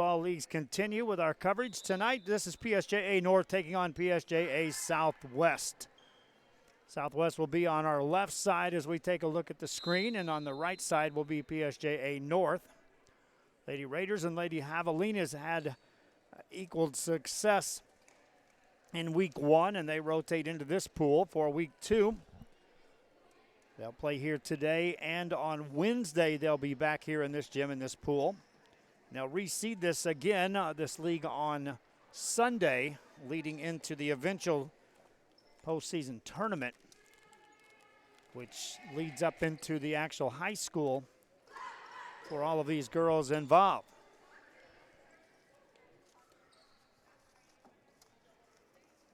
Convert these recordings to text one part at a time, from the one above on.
Volleyball leagues continue with our coverage tonight. This is PSJA North taking on PSJA Southwest. Southwest will be on our left side as we take a look at the screen, and on the right side will be PSJA North. Lady Raiders and Lady Javelinas had equal success in week 1, and they rotate into this pool for week 2. They'll play here today, and on Wednesday they'll be back here in this gym in this pool. They'll reseed this again, this league on Sunday, leading into the eventual postseason tournament, which leads up into the actual high school for all of these girls involved.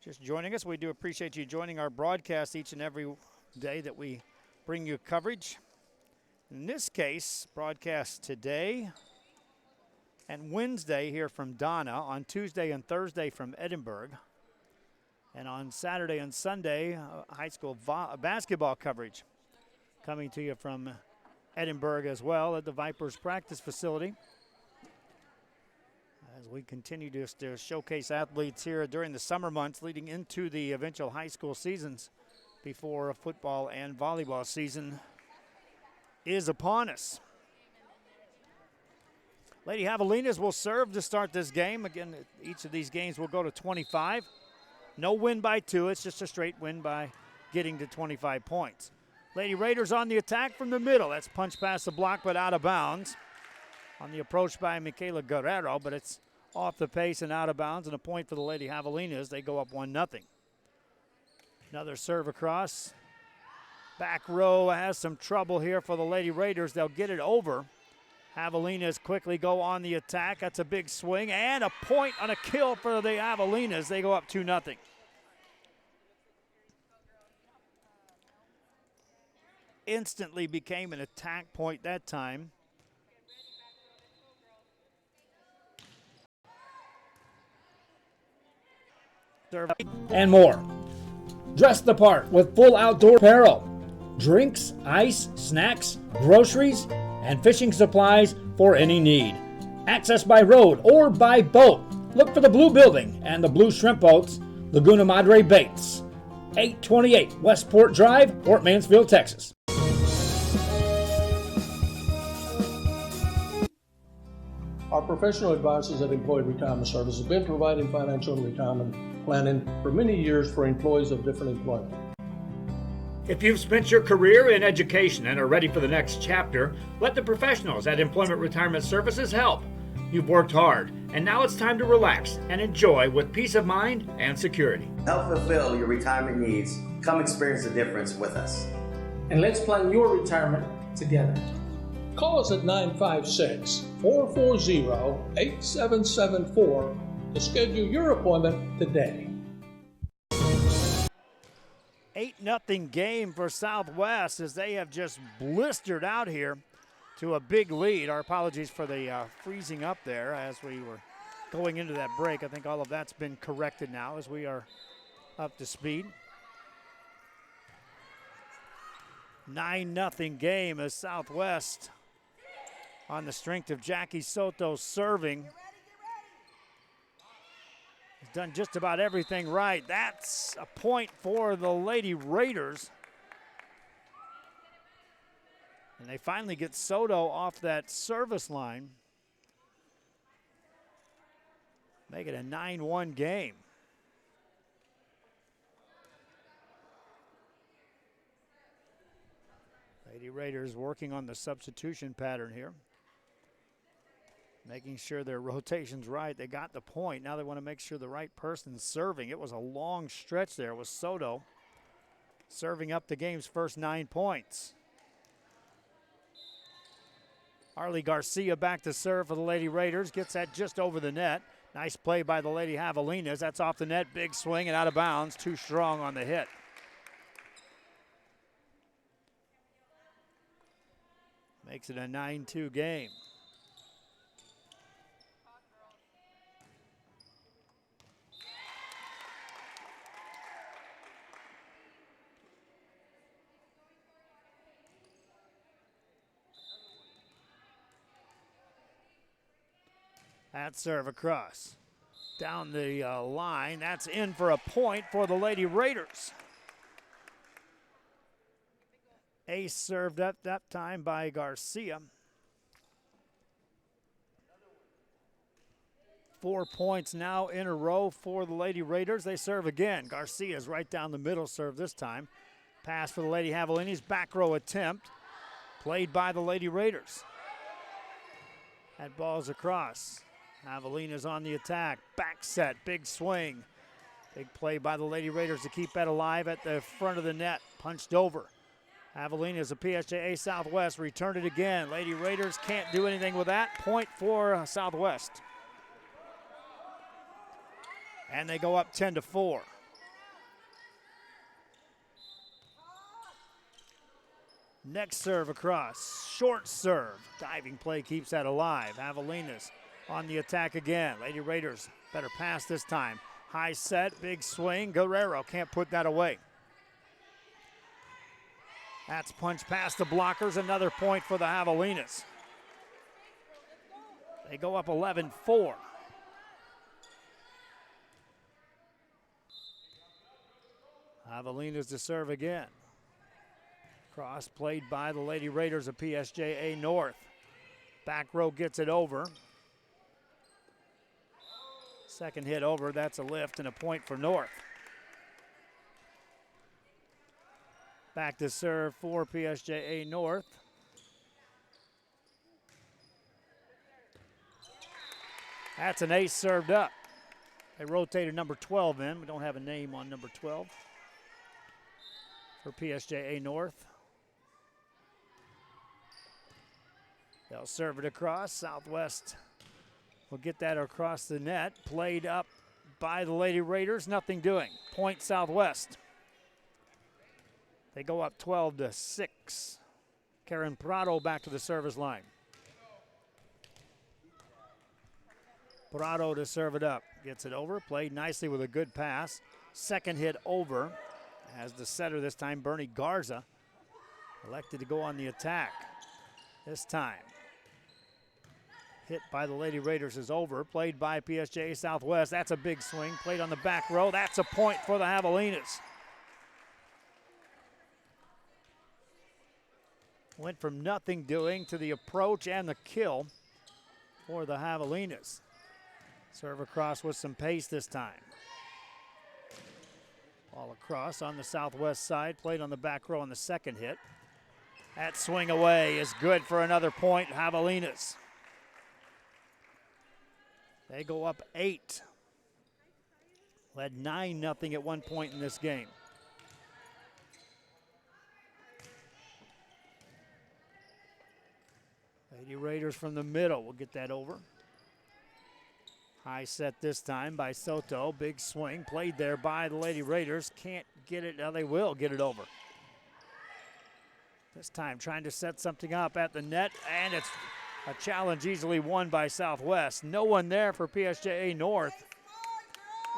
Just joining us, we do appreciate you joining our broadcast each and every day that we bring you coverage. In this case, broadcast today and Wednesday here from Donna, on Tuesday and Thursday from Edinburgh, and on Saturday and Sunday, high school basketball coverage coming to you from Edinburgh as well at the Vipers practice facility. As we continue to showcase athletes here during the summer months leading into the eventual high school seasons before a football and volleyball season is upon us. Lady Javelinas will serve to start this game. Again, each of these games will go to 25. No win by 2. It's just a straight win by getting to 25 points. Lady Raiders on the attack from the middle. That's punched past the block but out of bounds. On the approach by Michaela Guerrero, but it's off the pace and out of bounds, and a point for the Lady Javelinas. They go up 1-0. Another serve across. Back row has some trouble here for the Lady Raiders. They'll get it over. Javelinas quickly go on the attack. That's a big swing and a point on a kill for the Javelinas. They go up 2-0. Instantly became an attack point that time. And more. Dress the part with full outdoor apparel. Drinks, ice, snacks, groceries, and fishing supplies for any need. Access by road or by boat. Look for the Blue Building and the Blue Shrimp Boats, Laguna Madre Baits. 828 Westport Drive, Port Mansfield, Texas. Our professional advisors at Employee Retirement Services have been providing financial and retirement planning for many years for employees of different employment. If you've spent your career in education and are ready for the next chapter, let the professionals at Employment Retirement Services help. You've worked hard, and now it's time to relax and enjoy with peace of mind and security. Help fulfill your retirement needs. Come experience the difference with us. And let's plan your retirement together. Call us at 956-440-8774 to schedule your appointment today. 8-0 game for Southwest as they have just blistered out here to a big lead. Our apologies for the freezing up there as we were going into that break. I think all of that's been corrected now as we are up to speed. 9-0 game as Southwest, on the strength of Jackie Soto serving, has done just about everything right. That's a point for the Lady Raiders. And they finally get Soto off that service line. Make it a 9-1 game. Lady Raiders working on the substitution pattern here, making sure their rotation's right. They got the point. Now they want to make sure the right person's serving. It was a long stretch there with Soto serving up the game's first 9 points. Arlie Garcia back to serve for the Lady Raiders. Gets that just over the net. Nice play by the Lady Javelinas. That's off the net. Big swing and out of bounds. Too strong on the hit. Makes it a 9-2 game. That serve across. Down the line. That's in for a point for the Lady Raiders. Ace served up that time by Garcia. 4 points now in a row for the Lady Raiders. They serve again. Garcia's right down the middle serve this time. Pass for the Lady Javelinas. Back row attempt. Played by the Lady Raiders. That ball's across. Javelinas on the attack. Back set. Big swing. Big play by the Lady Raiders to keep that alive at the front of the net. Punched over. Javelinas, a PSJA Southwest, returned it again. Lady Raiders can't do anything with that. Point for Southwest. And they go up 10-4. Next serve across. Short serve. Diving play keeps that alive. Javelinas on the attack again. Lady Raiders better pass this time. High set, big swing. Guerrero can't put that away. That's punched past the blockers. Another point for the Javelinas. They go up 11-4. Javelinas to serve again. Cross played by the Lady Raiders of PSJA North. Back row gets it over. Second hit over, that's a lift and a point for North. Back to serve for PSJA North. That's an ace served up. They rotated number 12 in. We don't have a name on number 12 for PSJA North. They'll serve it across. Southwest will get that across the net. Played up by the Lady Raiders. Nothing doing. Point Southwest. They go up 12-6. Karen Prado back to the service line. Prado to serve it up. Gets it over. Played nicely with a good pass. Second hit over. As the setter this time, Bernie Garza, elected to go on the attack. This time, hit by the Lady Raiders is over. Played by PSJA Southwest. That's a big swing. Played on the back row. That's a point for the Javelinas. Went from nothing doing to the approach and the kill for the Javelinas. Serve across with some pace this time. Ball across on the Southwest side. Played on the back row on the second hit. That swing away is good for another point, Javelinas. They go up 8. Led 9-0 at one point in this game. Lady Raiders from the middle will get that over. High set this time by Soto. Big swing played there by the Lady Raiders. Can't get it. Now they will get it over. This time trying to set something up at the net, and it's a challenge easily won by Southwest. No one there for PSJA North.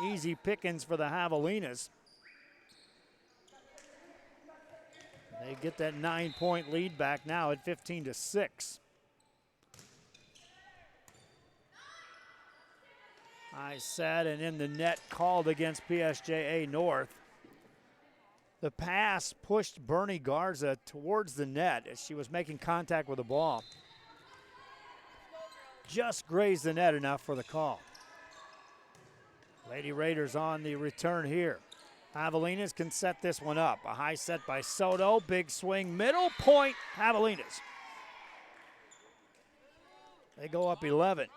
Easy pickings for the Javelinas. They get that 9-point lead back now at 15-6. High set and in the net called against PSJA North. The pass pushed Bernie Garza towards the net as she was making contact with the ball. Just grazed the net enough for the call. Lady Raiders on the return here. Javelinas can set this one up. A high set by Soto. Big swing, middle point, Javelinas. They go up 11.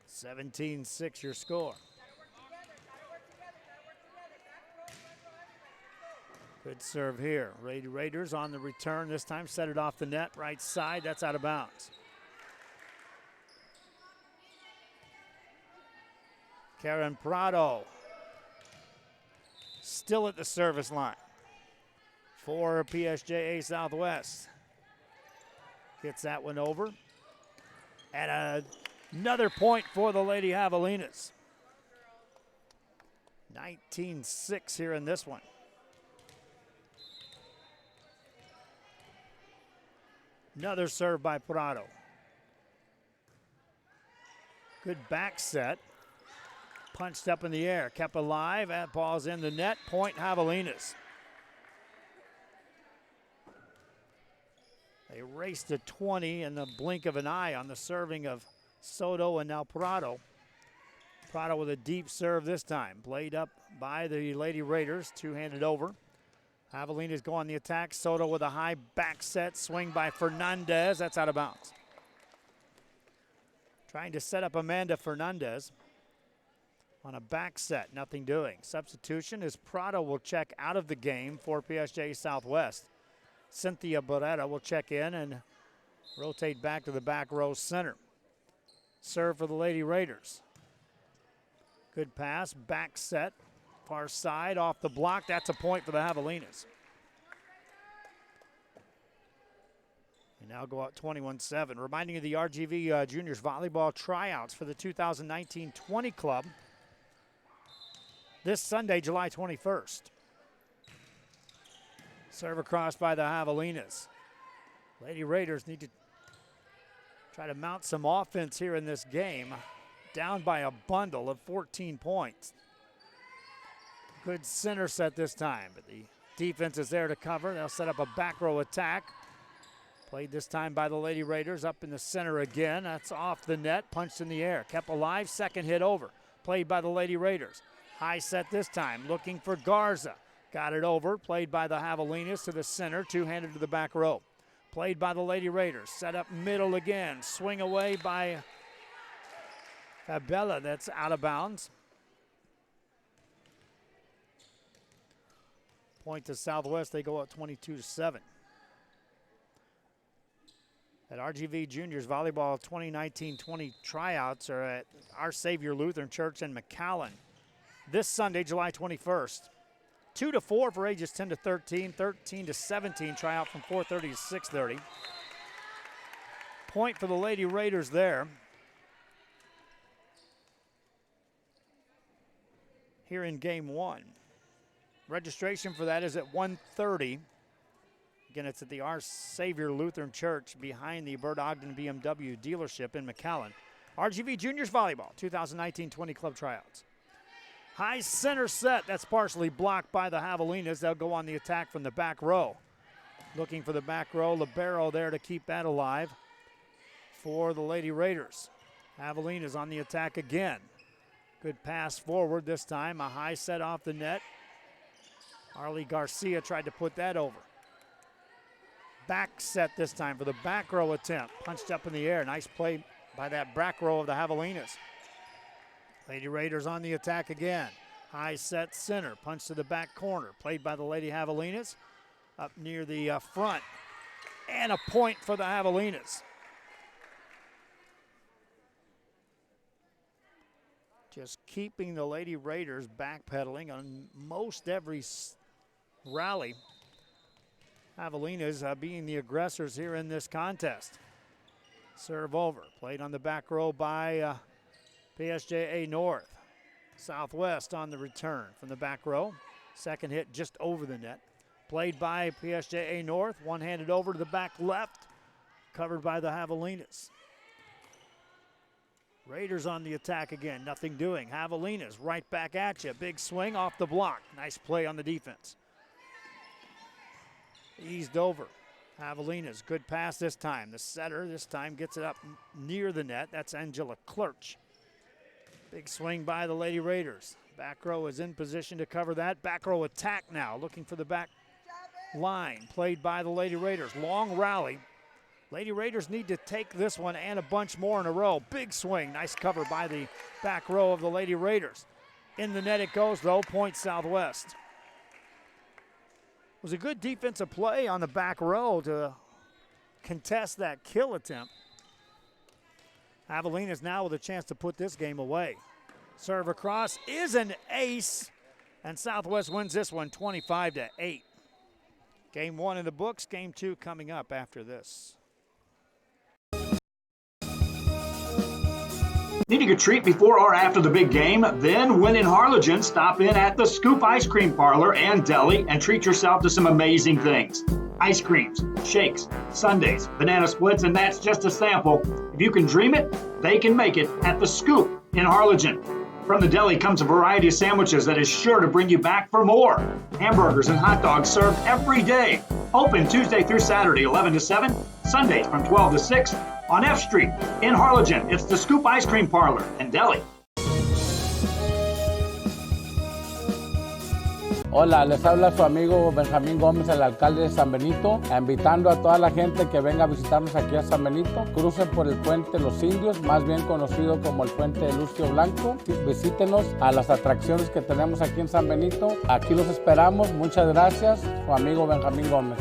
17-6 your score. Good serve here. Lady Raiders on the return this time. Set it off the net, right side. That's out of bounds. Karen Prado still at the service line for PSJA Southwest. Gets that one over. And another point for the Lady Javelinas. 19-6 here in this one. Another serve by Prado. Good back set. Punched up in the air, kept alive. That ball's in the net. Point Javelinas. They raced to 20 in the blink of an eye on the serving of Soto and now Prado. Prado with a deep serve this time. Played up by the Lady Raiders, two-handed over. Javelinas go on the attack. Soto with a high back set. Swing by Fernandez. That's out of bounds. Trying to set up Amanda Fernandez on a back set. Nothing doing. Substitution is Prado will check out of the game for PSJA Southwest. Cynthia Barrera will check in and rotate back to the back row center. Serve for the Lady Raiders. Good pass, back set, far side, off the block. That's a point for the Javelinas. And now go out 21-7. Reminding you of the RGV Juniors Volleyball tryouts for the 2019-20 club this Sunday, July 21st. Serve across by the Javelinas. Lady Raiders need to try to mount some offense here in this game. Down by a bundle of 14 points. Good center set this time, but the defense is there to cover. They'll set up a back row attack. Played this time by the Lady Raiders up in the center again. That's off the net, punched in the air. Kept alive, second hit over. Played by the Lady Raiders. High set this time, looking for Garza. Got it over, played by the Javelinas to the center, two-handed to the back row. Played by the Lady Raiders, set up middle again. Swing away by Fabella, that's out of bounds. Point to Southwest, they go up 22-7. At RGV Juniors Volleyball 2019-20 tryouts are at Our Savior Lutheran Church in McAllen this Sunday, July 21st. 2 to 4 for ages 10 to 13, 13 to 17 tryout from 4:30 to 6:30. Point for the Lady Raiders there. Here in game one. Registration for that is at 1:30. Again, it's at the Our Savior Lutheran Church behind the Bert Ogden BMW dealership in McAllen. RGV Juniors Volleyball 2019-20 club tryouts. High center set, that's partially blocked by the Javelinas. They'll go on the attack from the back row. Looking for the back row, Libero there to keep that alive for the Lady Raiders. Javelinas on the attack again. Good pass forward this time, a high set off the net. Arlie Garcia tried to put that over. Back set this time for the back row attempt. Punched up in the air, nice play by that back row of the Javelinas. Lady Raiders on the attack again. High set center, punch to the back corner. Played by the Lady Javelinas up near the front. And a point for the Javelinas. Just keeping the Lady Raiders backpedaling on most every rally. Javelinas being the aggressors here in this contest. Serve over, played on the back row by PSJA North. Southwest on the return from the back row. Second hit just over the net. Played by PSJA North, one-handed over to the back left, covered by the Javelinas. Raiders on the attack again, nothing doing. Javelinas right back at you. Big swing off the block. Nice play on the defense. Eased over. Javelinas, good pass this time. The setter this time gets it up near the net. That's Angela Klurch. Big swing by the Lady Raiders. Back row is in position to cover that. Back row attack now, looking for the back line. Played by the Lady Raiders. Long rally. Lady Raiders need to take this one and a bunch more in a row. Big swing. Nice cover by the back row of the Lady Raiders. In the net it goes, though. Point Southwest. It was a good defensive play on the back row to contest that kill attempt. Javelinas now with a chance to put this game away. Serve across is an ace, and Southwest wins this one 25-8. Game one in the books, game two coming up after this. Needing a treat before or after the big game? Then, when in Harlingen, stop in at the Scoop Ice Cream Parlor and Deli and treat yourself to some amazing things. ice creams, shakes, sundaes, banana splits, and that's just a sample. If you can dream it, they can make it at The Scoop in Harlingen. From the deli comes a variety of sandwiches that is sure to bring you back for more. Hamburgers and hot dogs served every day. Open Tuesday through Saturday, 11 to 7, Sundays from 12 to 6 on F Street in Harlingen. It's The Scoop Ice Cream Parlor and Deli. Hola, les habla su amigo Benjamín Gómez, el alcalde de San Benito, invitando a toda la gente que venga a visitarnos aquí a San Benito. Crucen por el puente Los Indios, más bien conocido como el puente de Lucio Blanco. Visítenos a las atracciones que tenemos aquí en San Benito. Aquí los esperamos. Muchas gracias, su amigo Benjamín Gómez.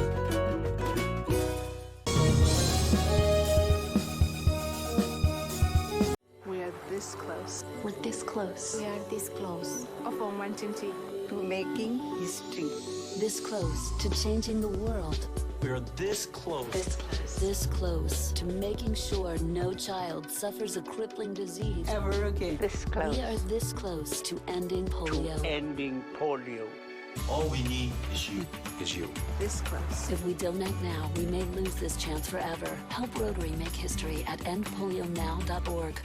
We are this close. We're this close. We are this close. Of wanting To making history. This close to changing the world. We're this close. This close. This close to making sure no child suffers a crippling disease Ever again. This close. We are this close to ending polio. Ending polio. All we need is you. This close. If we don't act now, we may lose this chance forever. Help Rotary make history at endpolionow.org.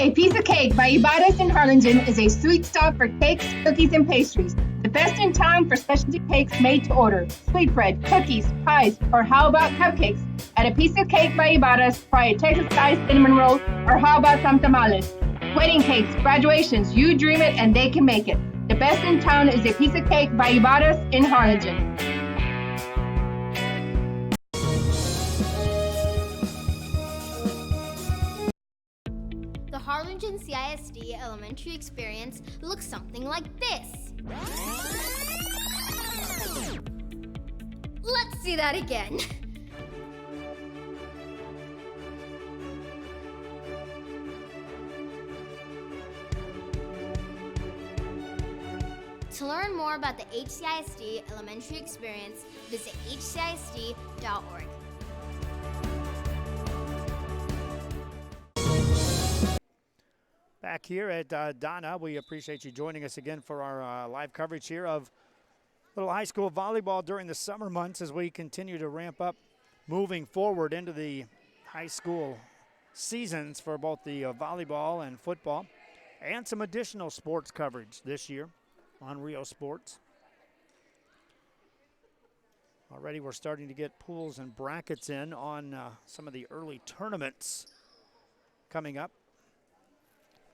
A Piece of Cake by Ibadas in Harlingen is a sweet stop for cakes, cookies, and pastries. The best in town for specialty cakes made to order. Sweetbread, cookies, pies, or how about cupcakes? At A Piece of Cake by Ibadas, try a Texas-style cinnamon roll, or how about some tamales? Wedding cakes, graduations, you dream it and they can make it. The best in town is A Piece of Cake by Ibadas in Harlingen. The Harlingen CISD elementary experience looks something like this. Let's see that again. To learn more about the HCISD elementary experience, visit hcisd.org. Back here at Donna, we appreciate you joining us again for our live coverage here of little high school volleyball during the summer months as we continue to ramp up moving forward into the high school seasons for both the volleyball and football, and some additional sports coverage this year on Rio Sports. Already we're starting to get pools and brackets in on some of the early tournaments coming up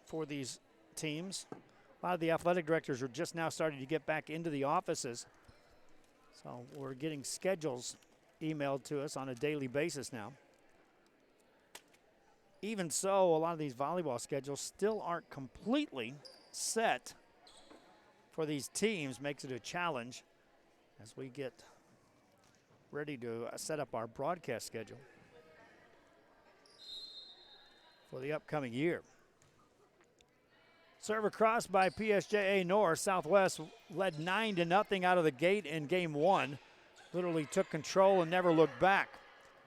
for these teams. A lot of the athletic directors are just now starting to get back into the offices. So we're getting schedules emailed to us on a daily basis now. Even so, a lot of these volleyball schedules still aren't completely set for these teams. Makes it a challenge as we get ready to set up our broadcast schedule for the upcoming year. Serve across by PSJA North. Southwest led 9-0 out of the gate in game one. Literally took control and never looked back.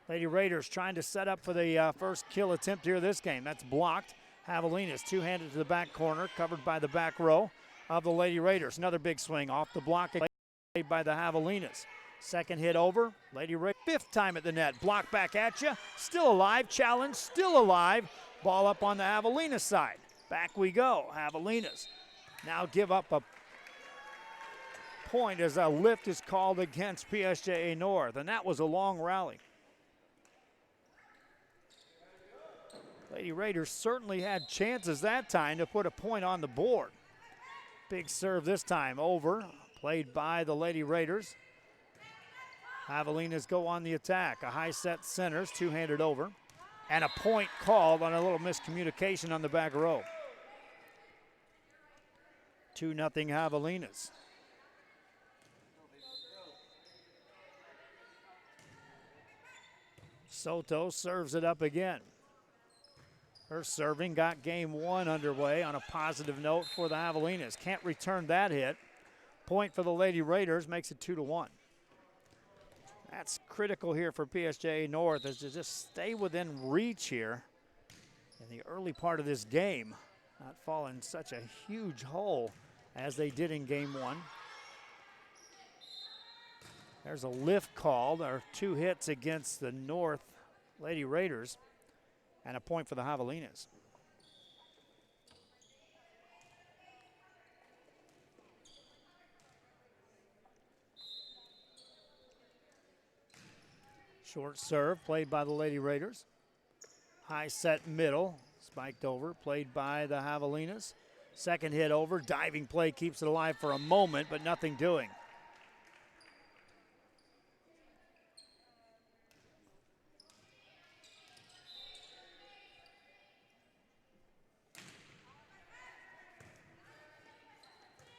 Lady Raiders trying to set up for the first kill attempt here this game. That's blocked. Javelinas two-handed to the back corner, covered by the back row of the Lady Raiders. Another big swing off the block played by the Javelinas. Second hit over. Lady Raiders, fifth time at the net. Block back at you. Still alive. Challenge still alive. Ball up on the Javelinas side. Back we go. Javelinas now give up a point as a lift is called against PSJA North, and that was a long rally. Lady Raiders certainly had chances that time to put a point on the board. Big serve this time over, played by the Lady Raiders. Javelinas go on the attack. A high set centers, two-handed over, and a point called on a little miscommunication on the back row. 2-0 Javelinas. Soto serves it up again. Her serving got game one underway on a positive note for the Javelinas. Can't return that hit. Point for the Lady Raiders makes it 2-1. That's critical here for PSJA North, is to just stay within reach here in the early part of this game. Not fall in such a huge hole as they did in game one. There's a lift called, or 2 hits against the North Lady Raiders, and a point for the Javelinas. Short serve played by the Lady Raiders. High set middle, spiked over, played by the Javelinas. Second hit over, diving play keeps it alive for a moment, but nothing doing.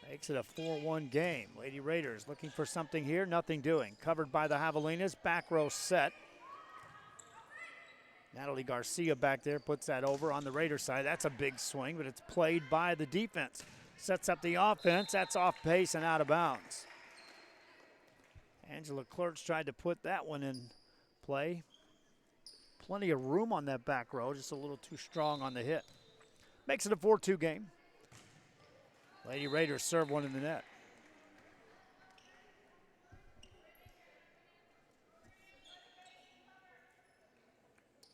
Makes it a 4-1 game. Lady Raiders looking for something here, nothing doing. Covered by the Javelinas, back row set. Natalie Garcia back there puts that over on the Raiders side. That's a big swing, but it's played by the defense. Sets up the offense, that's off pace and out of bounds. Angela Clerks tried to put that one in play. Plenty of room on that back row, just a little too strong on the hit. Makes it a 4-2 game. Lady Raiders serve one in the net.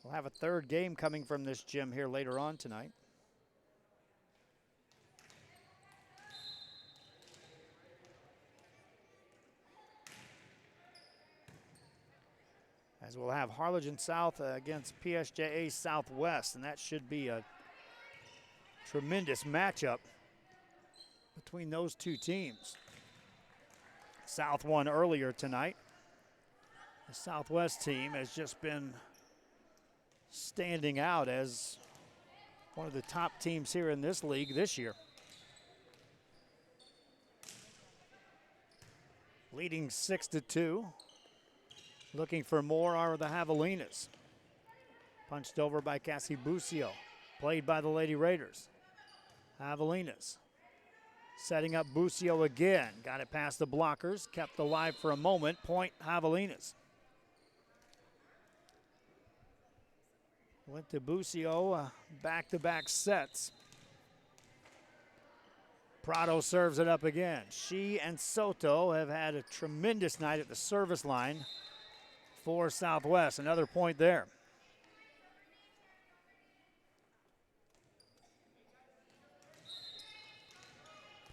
We'll have a third game coming from this gym here later on tonight. As we'll have Harlingen South against PSJA Southwest, and that should be a tremendous matchup between those two teams. South won earlier tonight. The Southwest team has just been standing out as one of the top teams here in this league this year. Leading 6-2. Looking for more are the Javelinas. Punched over by Cassie Bucio. Played by the Lady Raiders. Javelinas. Setting up Bucio again. Got it past the blockers. Kept alive for a moment. Point Javelinas. Went to Bucio. Back-to-back sets. Prado serves it up again. She and Soto have had a tremendous night at the service line for Southwest. Another point there.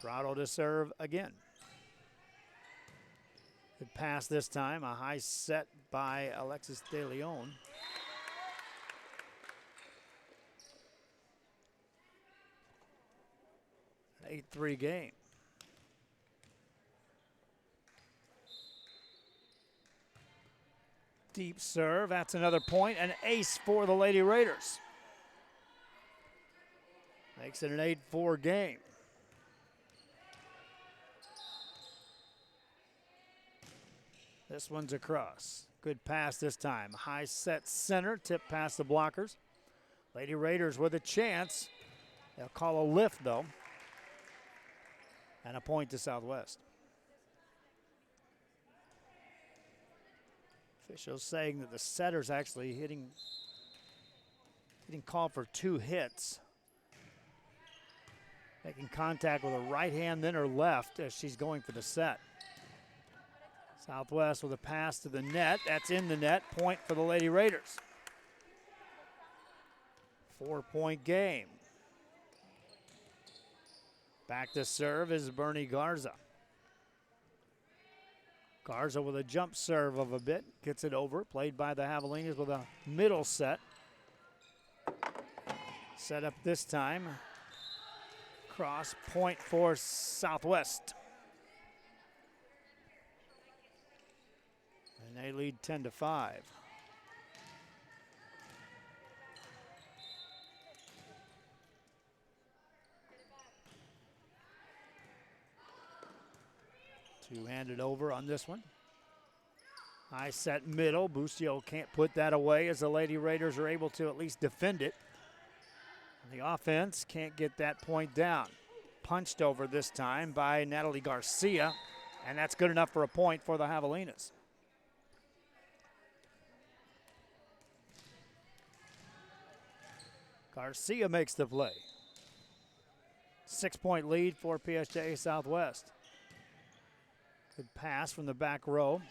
Prado to serve again. Good pass this time. A high set by Alexis De Leon. An 8-3 game. Deep serve. That's another point. An ace for the Lady Raiders. Makes it an 8-4 game. This one's across. Good pass this time. High set center, tip past the blockers. Lady Raiders with a chance. They'll call a lift though. And a point to Southwest. Officials saying that the setter's actually hitting call for 2 hits. Making contact with her right hand, then her left as she's going for the set. Southwest with a pass to the net. That's in the net. Point for the Lady Raiders. 4-point game. Back to serve is Bernie Garza. Garza with a jump serve of a bit. Gets it over. Played by the Javelinas with a middle set. Set up this time. Cross point for Southwest. And they lead 10-5. Two-handed over on this one. High set middle. Bucio can't put that away as the Lady Raiders are able to at least defend it. The offense can't get that point down. Punched over this time by Natalie Garcia, and that's good enough for a point for the Javelinas. Garcia makes the play. 6-point lead for PSJA Southwest. Good pass from the back row.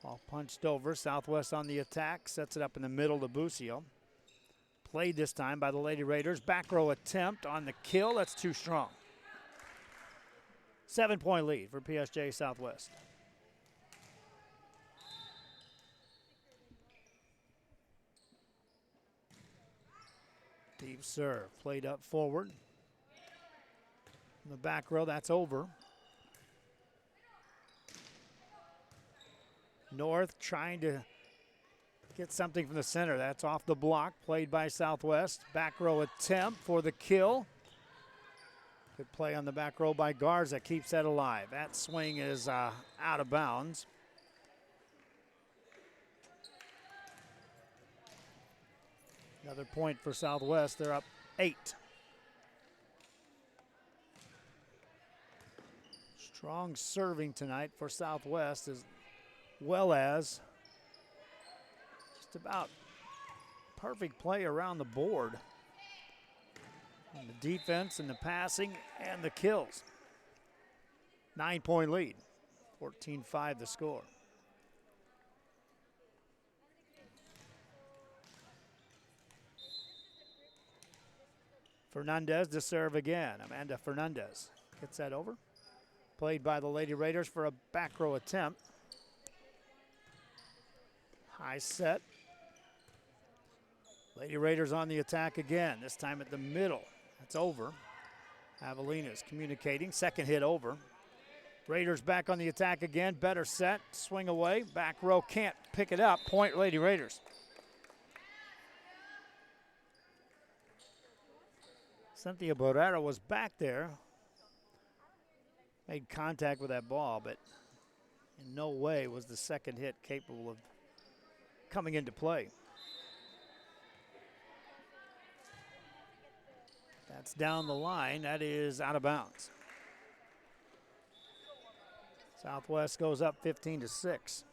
Ball punched over. Southwest on the attack. Sets it up in the middle to Busio. Played this time by the Lady Raiders. Back row attempt on the kill. That's too strong. 7-point lead for PSJA Southwest. Deep serve. Played up forward. In the back row, that's over. North trying to get something from the center. That's off the block. Played by Southwest. Back row attempt for the kill. Good play on the back row by Garza. Keeps that alive. That swing is out of bounds. Another point for Southwest. They're up 8. Strong serving tonight for Southwest, as well as just about perfect play around the board. And the defense and the passing and the kills. 9-point lead. 14-5 the score. Fernandez to serve again. Amanda Fernandez gets that over. Played by the Lady Raiders for a back row attempt. High set. Lady Raiders on the attack again, this time at the middle. That's over. Avelinas communicating. Second hit over. Raiders back on the attack again. Better set. Swing away. Back row can't pick it up. Point Lady Raiders. Cynthia Barrera was back there. Made contact with that ball, but in no way was the second hit capable of coming into play. That's down the line. That is out of bounds. Southwest goes up 15-6.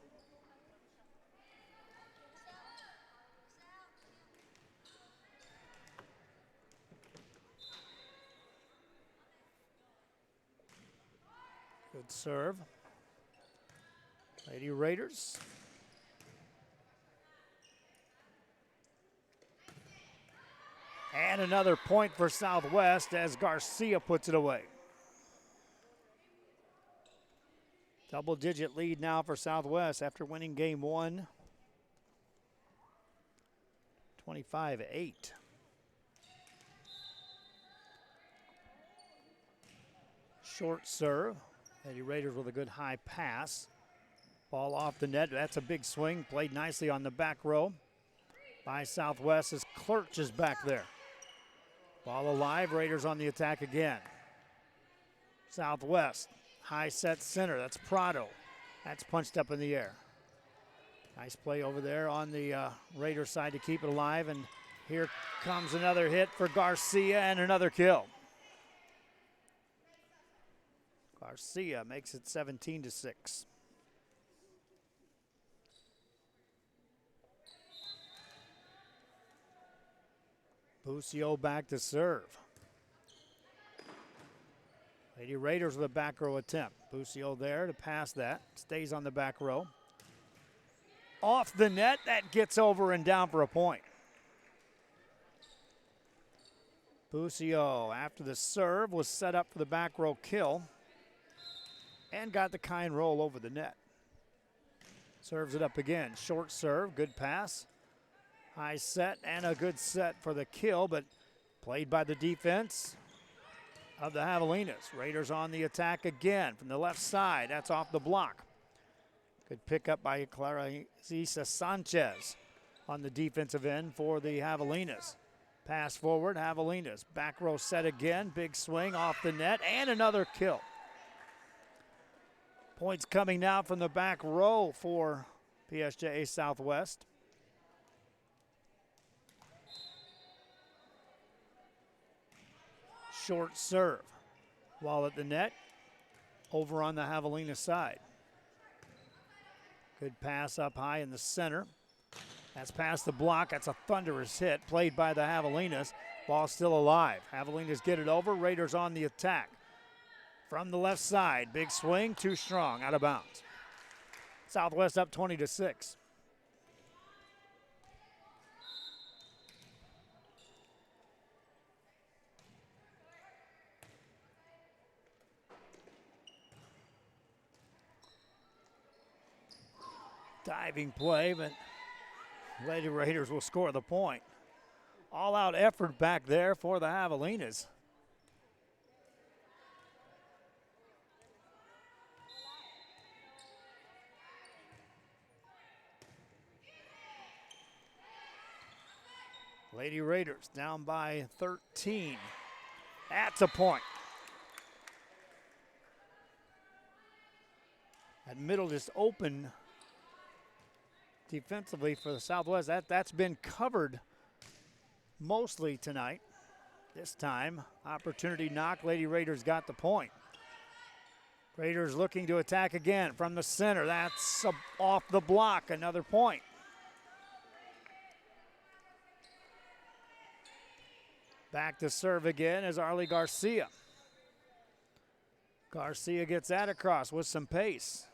Good serve. Lady Raiders. And another point for Southwest as Garcia puts it away. Double-digit lead now for Southwest after winning game 1. 25-8. Short serve. Lady Raiders with a good high pass. Ball off the net. That's a big swing. Played nicely on the back row by Southwest as Clerch is back there. Ball alive. Raiders on the attack again. Southwest. High set center. That's Prado. That's punched up in the air. Nice play over there on the Raider side to keep it alive. And here comes another hit for Garcia and another kill. Garcia makes it 17-6. Busio back to serve. Lady Raiders with a back row attempt. Busio there to pass that. Stays on the back row. Off the net. That gets over and down for a point. Busio, after the serve, was set up for the back row kill and got the kind roll over the net. Serves it up again. Short serve. Good pass. High set and a good set for the kill, but played by the defense of the Javelinas. Raiders on the attack again from the left side. That's off the block. Good pickup by Clarissa Sanchez on the defensive end for the Javelinas. Pass forward, Javelinas. Back row set again. Big swing off the net and another kill. Points coming now from the back row for PSJA Southwest. Short serve. While at the net, over on the Javelina side. Good pass up high in the center. That's past the block. That's a thunderous hit played by the Javelinas. Ball still alive. Javelinas get it over. Raiders on the attack. From the left side, big swing, too strong, out of bounds. Southwest up 20-6. Diving play, but Lady Raiders will score the point. All-out effort back there for the Javelinas. Lady Raiders down by 13. That's a point. That middle just open defensively for the Southwest. That's been covered mostly tonight. This time, opportunity knock. Lady Raiders got the point. Raiders looking to attack again from the center. That's off the block, another point. Back to serve again is Arlie Garcia. Garcia gets that across with some pace.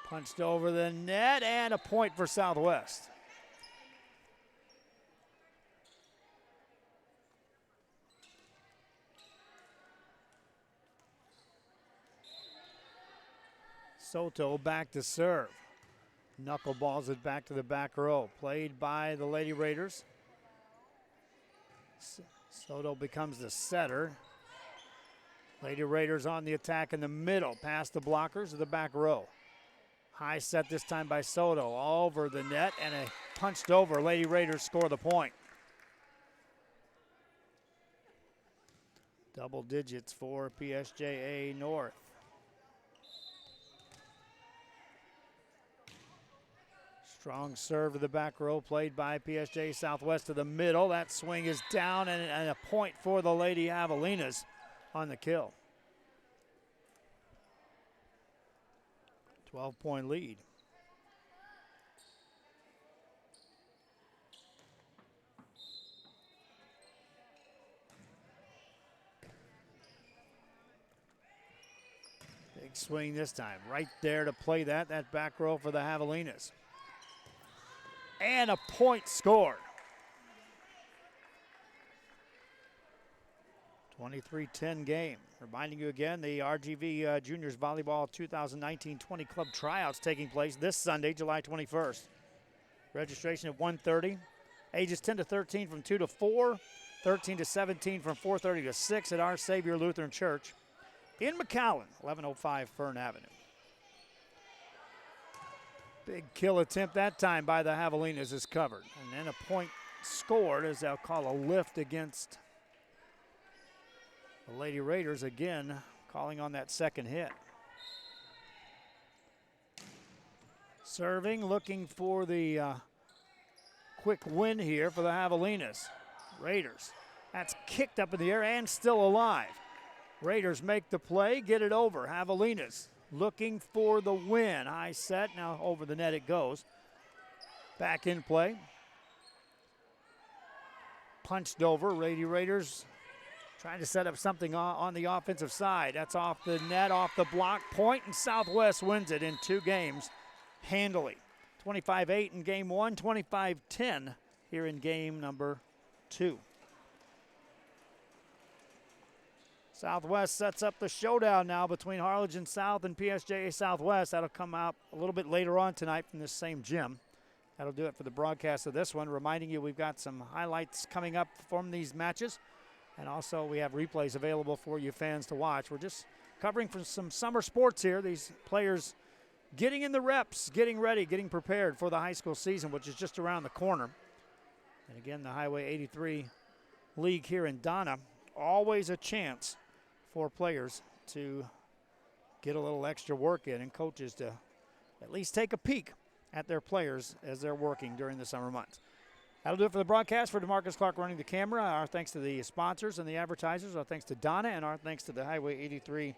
Punched over the net and a point for Southwest. Soto back to serve. Knuckleballs it back to the back row. Played by the Lady Raiders. Soto becomes the setter. Lady Raiders on the attack in the middle, past the blockers to the back row. High set this time by Soto, over the net, and a punched over. Lady Raiders score the point. Double digits for PSJA North. Strong serve to the back row, played by PSJA Southwest to the middle. That swing is down, and a point for the Lady Javelinas on the kill. 12-point lead. Big swing this time, right there to play that back row for the Javelinas. And a point scored. 23-10 game. Reminding you again, the RGV Juniors Volleyball 2019-20 Club Tryouts taking place this Sunday, July 21st. Registration at 1:30. Ages 10 to 13 from 2 to 4. 13 to 17 from 4:30 to 6 at Our Savior Lutheran Church in McAllen, 1105 Fern Avenue. Big kill attempt that time by the Javelinas is covered. And then a point scored, as they'll call a lift against the Lady Raiders, again calling on that second hit. Serving, looking for the quick win here for the Javelinas. Raiders, that's kicked up in the air and still alive. Raiders make the play, get it over. Javelinas looking for the win. High set, now over the net it goes. Back in play. Punched over. Lady Raiders trying to set up something on the offensive side. That's off the net, off the block. Point, and Southwest wins it in 2 games handily. 25-8 in game 1, 25-10 here in game number 2. Southwest sets up the showdown now between Harlingen South and PSJA Southwest. That'll come out a little bit later on tonight from this same gym. That'll do it for the broadcast of this one. Reminding you, we've got some highlights coming up from these matches. And also we have replays available for you fans to watch. We're just covering for some summer sports here. These players getting in the reps, getting ready, getting prepared for the high school season, which is just around the corner. And again, the Highway 83 League here in Donna, always a chance for players to get a little extra work in and coaches to at least take a peek at their players as they're working during the summer months. That'll do it for the broadcast. For DeMarcus Clark running the camera, our thanks to the sponsors and the advertisers, our thanks to Donna, and our thanks to the Highway 83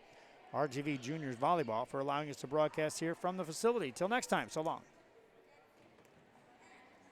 RGV Juniors Volleyball for allowing us to broadcast here from the facility. Till next time, so long.